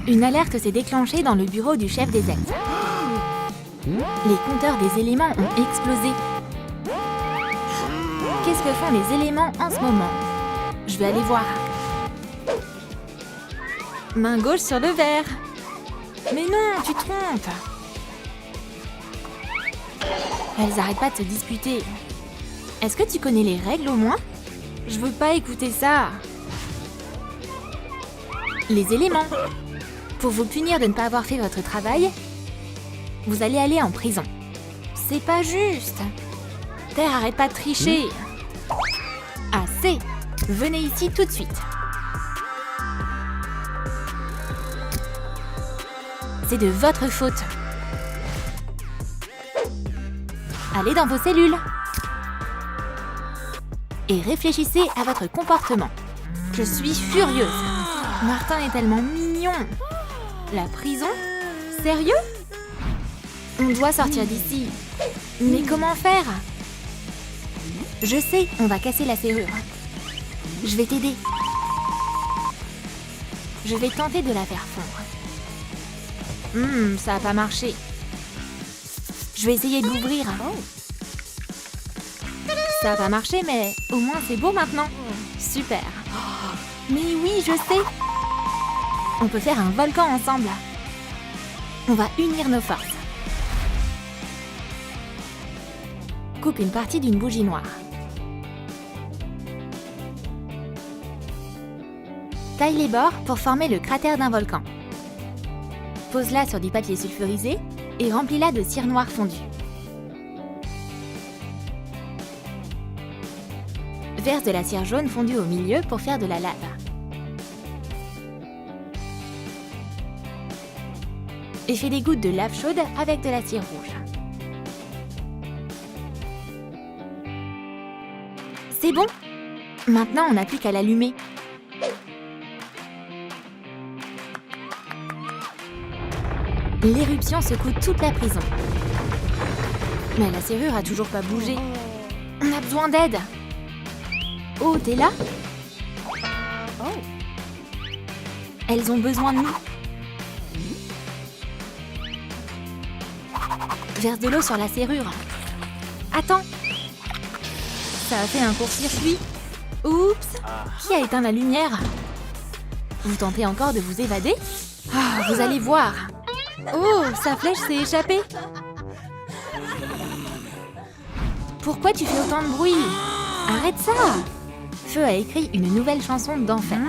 Une alerte s'est déclenchée dans le bureau du chef des ailes. Les compteurs des éléments ont explosé. Qu'est-ce que font les éléments en ce moment? Je vais aller voir. Main gauche sur le verre. Mais non, tu te trompes. Elles arrêtent pas de se disputer. Est-ce que tu connais les règles au moins? Je veux pas écouter ça. Les éléments. Pour vous punir de ne pas avoir fait votre travail, vous allez aller en prison. C'est pas juste. Terre, arrête pas de tricher. Assez. Venez ici tout de suite. C'est de votre faute. Allez dans vos cellules. Et réfléchissez à votre comportement. Je suis furieuse. Martin est tellement mignon. La prison? Sérieux? On doit sortir d'ici. Mais comment faire? Je sais, on va casser la serrure. Je vais t'aider. Je vais tenter de la faire fondre. Ça n'a pas marché. Je vais essayer de l'ouvrir. Ça n'a pas marché, mais au moins c'est beau maintenant. Super. Mais oui, je sais. On peut faire un volcan ensemble. On va unir nos forces. Coupe une partie d'une bougie noire. Taille les bords pour former le cratère d'un volcan. Pose-la sur du papier sulfurisé et remplis-la de cire noire fondue. Verse de la cire jaune fondue au milieu pour faire de la lave. Et fais des gouttes de lave chaude avec de la cire rouge. C'est bon! Maintenant, on n'a plus qu'à l'allumer. L'éruption secoue toute la prison. Mais la serrure a toujours pas bougé. On a besoin d'aide. Oh, t'es là? Elles ont besoin de nous. Verse de l'eau sur la serrure. Attends. Ça a fait un court-circuit. Oups! Qui a éteint la lumière? Vous tentez encore de vous évader? Vous allez voir. Oh, sa flèche s'est échappée. Pourquoi tu fais autant de bruit? Arrête ça! Feu a écrit une nouvelle chanson d'enfer.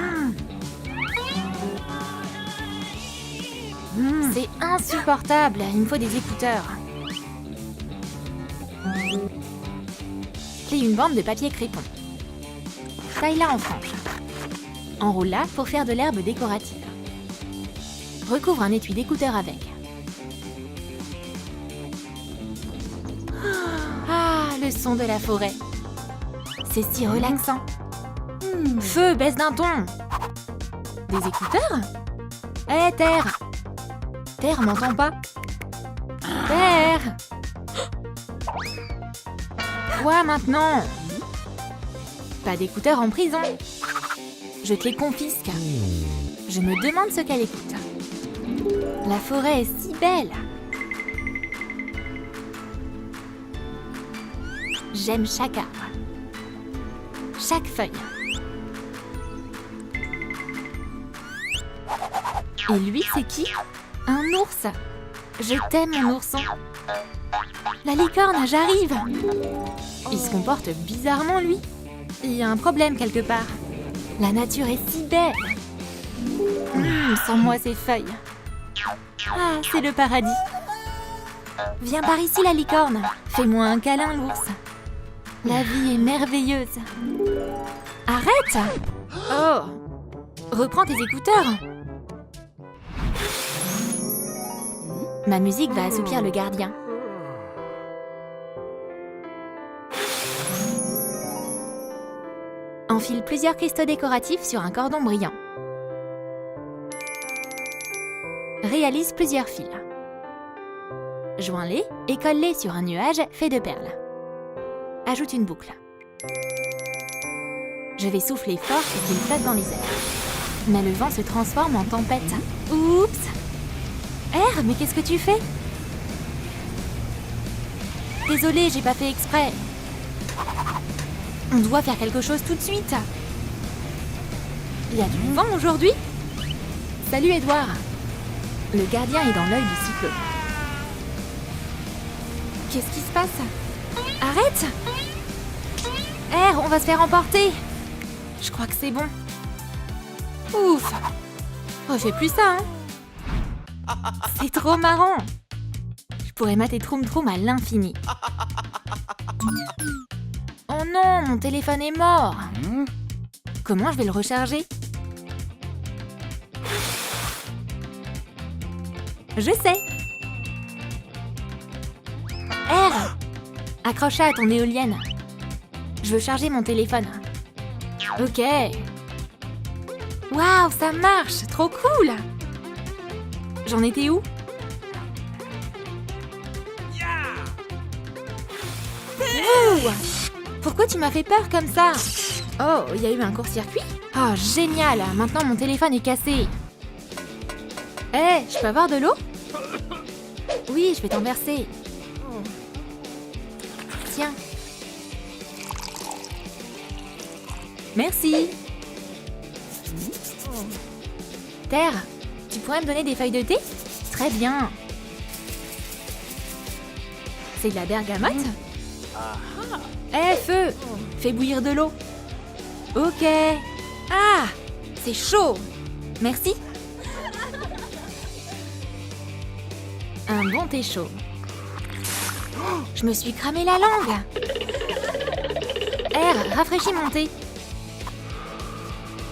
C'est insupportable, il me faut des écouteurs. Plie une bande de papier crépon. Taille-la en franges. Enroule-la pour faire de l'herbe décorative. Recouvre un étui d'écouteurs avec. Ah, le son de la forêt. C'est si relaxant. Feu, baisse d'un ton. Des écouteurs? Hé, Terre! Terre, m'entends pas? Terre! Quoi maintenant? Pas d'écouteurs en prison. Je te les confisque. Je me demande ce qu'elle écoute. La forêt est si belle. J'aime chaque arbre. Chaque feuille. Et lui, c'est qui? Un ours. Je t'aime, mon ourson. La licorne, j'arrive. Il se comporte bizarrement, lui. Il y a un problème quelque part. La nature est si belle. Sans moi ces feuilles. Ah, c'est le paradis. Viens par ici, la licorne. Fais-moi un câlin, l'ours. La vie est merveilleuse. Arrête! Oh! Reprends tes écouteurs. Ma musique va assoupir le gardien. Enfile plusieurs cristaux décoratifs sur un cordon brillant. Réalise plusieurs fils. Joins-les et colle-les sur un nuage fait de perles. Ajoute une boucle. Je vais souffler fort pour qu'il flotte dans les airs. Mais le vent se transforme en tempête. Oups! R, mais qu'est-ce que tu fais? Désolée, j'ai pas fait exprès. On doit faire quelque chose tout de suite. Il y a du vent aujourd'hui? Salut Edouard. Le gardien est dans l'œil du cyclone. Qu'est-ce qui se passe? Arrête! R, on va se faire emporter. Je crois que c'est bon. Ouf! Refais plus ça, hein? C'est trop marrant. Je pourrais mater Troum Troum à l'infini. Oh non, mon téléphone est mort. Comment je vais le recharger? Je sais. R, accroche à ton éolienne. Je veux charger mon téléphone. Ok. Waouh, ça marche, trop cool. J'en étais où? Ouh! Pourquoi tu m'as fait peur comme ça? Oh, il y a eu un court-circuit? Oh, génial! Maintenant, mon téléphone est cassé. Hé, je peux avoir de l'eau? Oui, je vais t'en verser. Tiens. Merci. Terre, tu pourrais me donner des feuilles de thé? Très bien. C'est de la bergamote? Hé, feu! Fais bouillir de l'eau. Ok. Ah! C'est chaud! Merci. Un bon thé chaud. Oh, je me suis cramé la langue. R, rafraîchis mon thé.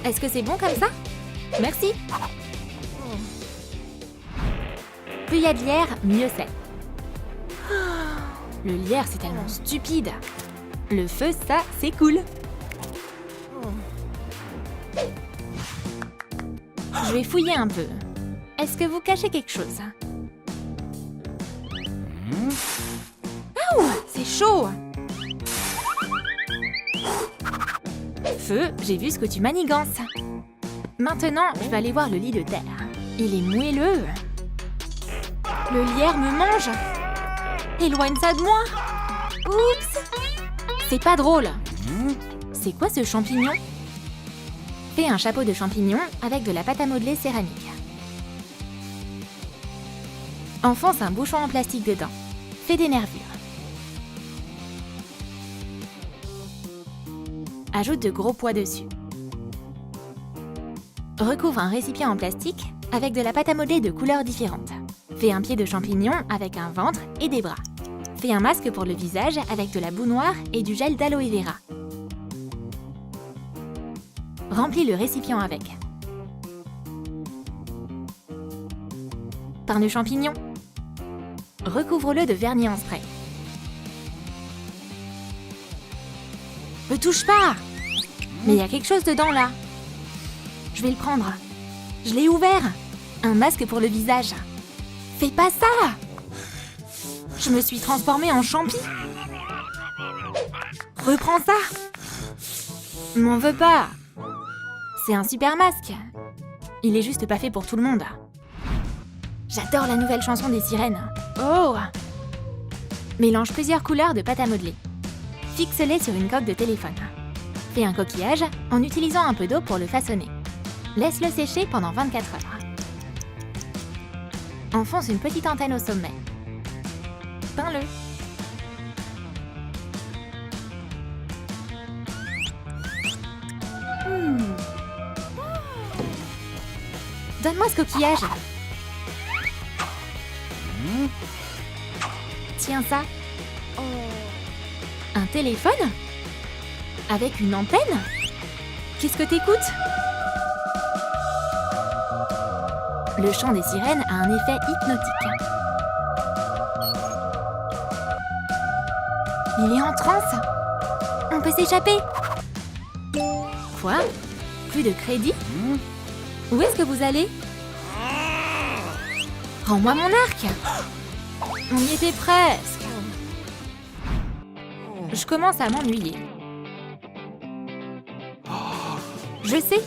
Est-ce que c'est bon comme ça? Merci. Plus il y a de lierre, mieux c'est. Le lierre, c'est tellement stupide. Le feu, ça, c'est cool. Je vais fouiller un peu. Est-ce que vous cachez quelque chose? Ouh, c'est chaud. Feu, j'ai vu ce que tu manigances. Maintenant, je vais aller voir le lit de terre. Il est moelleux. Le lierre me mange. Éloigne ça de moi. Oups. C'est pas drôle. C'est quoi ce champignon? Fais un chapeau de champignon avec de la pâte à modeler céramique. Enfonce un bouchon en plastique dedans. Fais des nervures. Ajoute de gros pois dessus. Recouvre un récipient en plastique avec de la pâte à modeler de couleurs différentes. Fais un pied de champignon avec un ventre et des bras. Fais un masque pour le visage avec de la boue noire et du gel d'aloe vera. Remplis le récipient avec. Peins le champignon. Recouvre-le de vernis en spray. Ne touche pas! Mais il y a quelque chose dedans là. Je vais le prendre. Je l'ai ouvert. Un masque pour le visage. Fais pas ça! Je me suis transformée en champi. Reprends ça! M'en veux pas. C'est un super masque. Il est juste pas fait pour tout le monde. J'adore la nouvelle chanson des sirènes. Oh! Mélange plusieurs couleurs de pâte à modeler. Fixe-les sur une coque de téléphone. Fais un coquillage en utilisant un peu d'eau pour le façonner. Laisse-le sécher pendant 24 heures. Enfonce une petite antenne au sommet. Peins-le. Donne-moi ce coquillage. Tiens ça. Un téléphone? Avec une antenne? Qu'est-ce que t'écoutes? Le chant des sirènes a un effet hypnotique. Il est en transe. On peut s'échapper. Quoi? Plus de crédit? Où est-ce que vous allez? Rends-moi mon arc. On y était presque. Je commence à m'ennuyer. Je sais.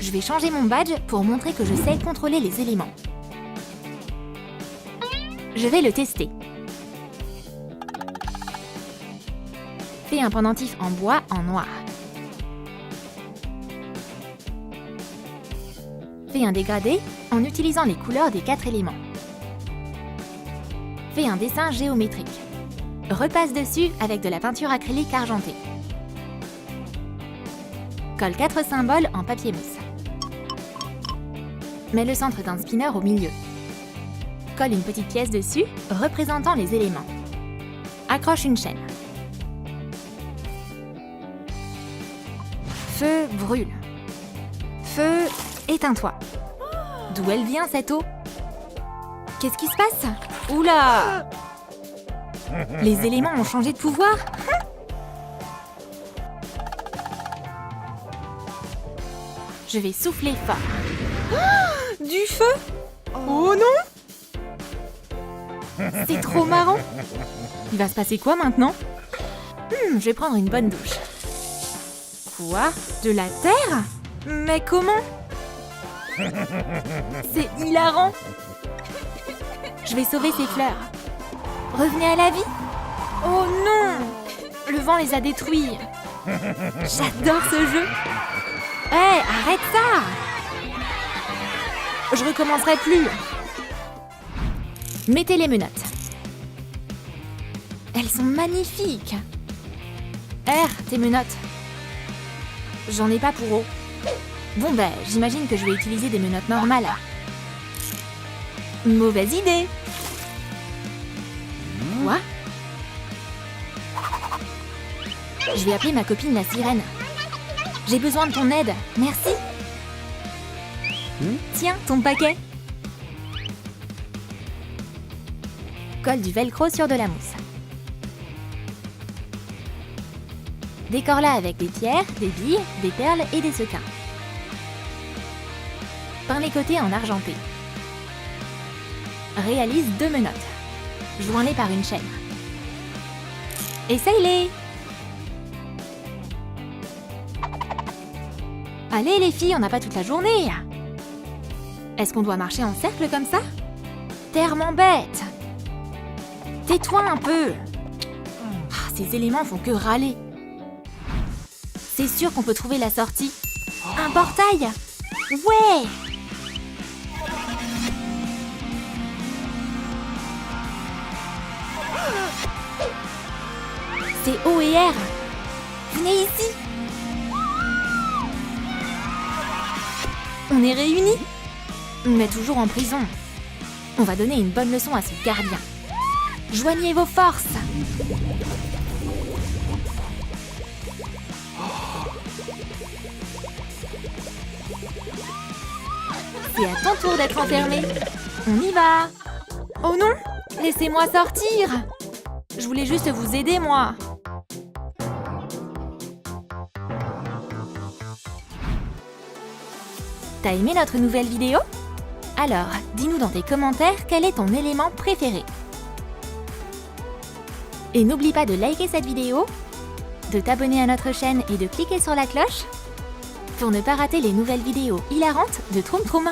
Je vais changer mon badge pour montrer que je sais contrôler les éléments. Je vais le tester. Fais un pendentif en bois en noir. Fais un dégradé en utilisant les couleurs des 4 éléments. Fais un dessin géométrique. Repasse dessus avec de la peinture acrylique argentée. Colle 4 symboles en papier mousse. Mets le centre d'un spinner au milieu. Colle une petite pièce dessus, représentant les éléments. Accroche une chaîne. Feu brûle. Feu, éteins-toi. D'où elle vient cette eau? Qu'est-ce qui se passe? Oula! Les éléments ont changé de pouvoir? Je vais souffler fort. Du feu? Oh non! C'est trop marrant! Il va se passer quoi maintenant? Je vais prendre une bonne douche. Quoi? De la terre? Mais comment? C'est hilarant! Je vais sauver ces fleurs. Revenez à la vie? Oh non! Le vent les a détruits. J'adore ce jeu! Hé, arrête ça! Je recommencerai plus. Mettez les menottes. Elles sont magnifiques. R, tes menottes. J'en ai pas pour eau. Bon ben, j'imagine que je vais utiliser des menottes normales. Mauvaise idée. Quoi? Je vais appeler ma copine la sirène. J'ai besoin de ton aide, merci. Tiens, ton paquet. Colle du velcro sur de la mousse. Décore-la avec des pierres, des billes, des perles et des sequins. Peins les côtés en argenté. Réalise 2 menottes. Joins-les par une chaîne. Essaye-les! Allez les filles, on n'a pas toute la journée. Est-ce qu'on doit marcher en cercle comme ça? Terre m'embête. Tais-toi un peu. Ces éléments font que râler. C'est sûr qu'on peut trouver la sortie. Un portail? Ouais! C'est O et R. Venez ici. On est réunis, mais toujours en prison. On va donner une bonne leçon à ce gardien. Joignez vos forces. C'est à ton tour d'être enfermé. On y va. Oh non, laissez-moi sortir. Je voulais juste vous aider, moi. T'as aimé notre nouvelle vidéo? Alors, dis-nous dans tes commentaires quel est ton élément préféré. Et n'oublie pas de liker cette vidéo, de t'abonner à notre chaîne et de cliquer sur la cloche pour ne pas rater les nouvelles vidéos hilarantes de Troum Troum.